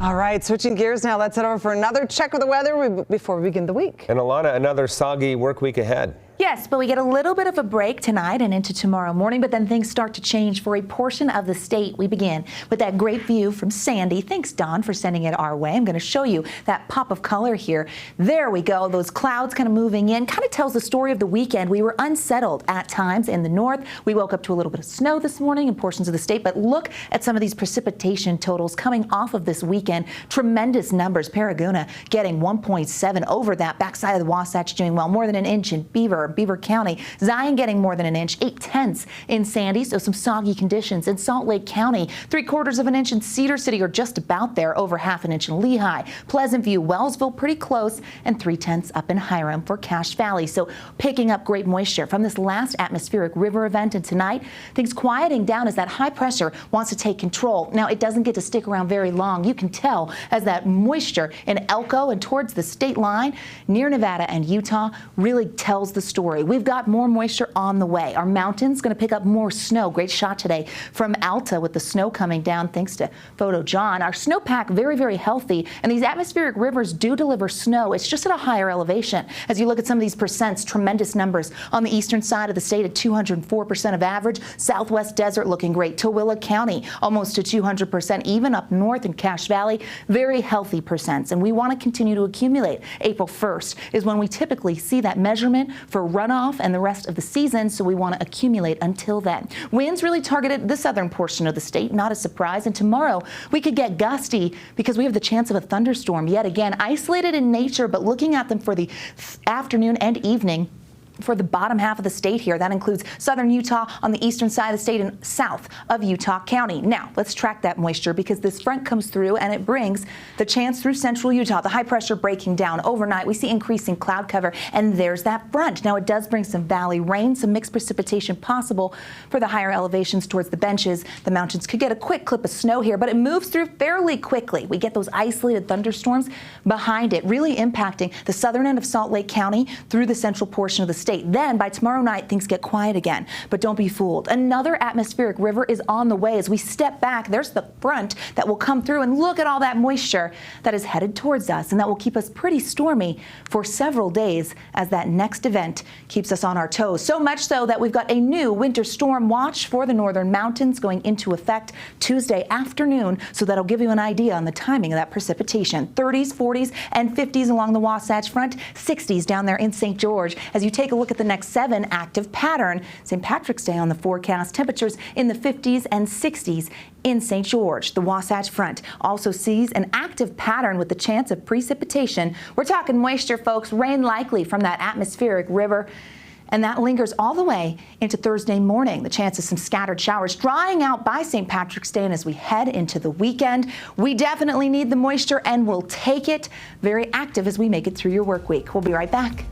All right, switching gears now. Let's head over for another check of the weather before we begin the week. And Alana, another soggy work week ahead. Yes, but we get a little bit of a break tonight and into tomorrow morning, but then things start to change for a portion of the state. We begin with that great view from Sandy. Thanks, Don, for sending it our way. I'm going to show you that pop of color here. There we go. Those clouds kind of moving in kind of tells the story of the weekend. We were unsettled at times in the north. We woke up to a little bit of snow this morning in portions of the state, but look at some of these precipitation totals coming off of this weekend. Tremendous numbers. Paraguna getting 1.7 over that. Backside of the Wasatch doing well. More than an inch in Beaver County. Zion getting more than an inch, 8/10 in Sandy, so some soggy conditions. In Salt Lake County, 3/4 of an inch in Cedar City, or just about there, over 1/2 an inch in Lehigh. Pleasant View, Wellsville pretty close, and 3/10 up in Hiram for Cache Valley. So picking up great moisture from this last atmospheric river event, and tonight things quieting down as that high pressure wants to take control. Now it doesn't get to stick around very long. You can tell as that moisture in Elko and towards the state line near Nevada and Utah really tells the story. We've got more moisture on the way. Our mountains going to pick up more snow. Great shot today from Alta with the snow coming down thanks to Photo John. Our snowpack very, very healthy, and these atmospheric rivers do deliver snow. It's just at a higher elevation. As you look at some of these percents, tremendous numbers on the eastern side of the state at 204% of average. Southwest Desert looking great. Tooele County almost to 200%. Even up north in Cache Valley, very healthy percents, and we want to continue to accumulate. April 1st is when we typically see that measurement for runoff and the rest of the season, so we want to accumulate until then. Winds really targeted the southern portion of the state, not a surprise, and tomorrow we could get gusty because we have the chance of a thunderstorm yet again, isolated in nature, but looking at them for the afternoon and evening. For the bottom half of the state here, that includes southern Utah on the eastern side of the state and south of Utah County. Now, let's track that moisture because this front comes through and it brings the chance through central Utah. The high pressure breaking down overnight. We see increasing cloud cover, and there's that front. Now, it does bring some valley rain, some mixed precipitation possible for the higher elevations towards the benches. The mountains could get a quick clip of snow here, but it moves through fairly quickly. We get those isolated thunderstorms behind it, really impacting the southern end of Salt Lake County through the central portion of the state. Then by tomorrow night, things get quiet again, but don't be fooled. Another atmospheric river is on the way. As we step back, there's the front that will come through, and look at all that moisture that is headed towards us, and that will keep us pretty stormy for several days as that next event keeps us on our toes. So much so that we've got a new winter storm watch for the northern mountains going into effect Tuesday afternoon, so that'll give you an idea on the timing of that precipitation. 30s, 40s, and 50s along the Wasatch Front, 60s down there in St. George. As you take a look at the next 7 active pattern, St. Patrick's Day on the forecast, temperatures in the 50s and 60s in St. George. The Wasatch Front also sees an active pattern with the chance of precipitation. We're talking moisture, folks, rain likely from that atmospheric river. And that lingers all the way into Thursday morning. The chance of some scattered showers drying out by St. Patrick's Day, and as we head into the weekend, we definitely need the moisture and we'll take it. Very active as we make it through your work week. We'll be right back.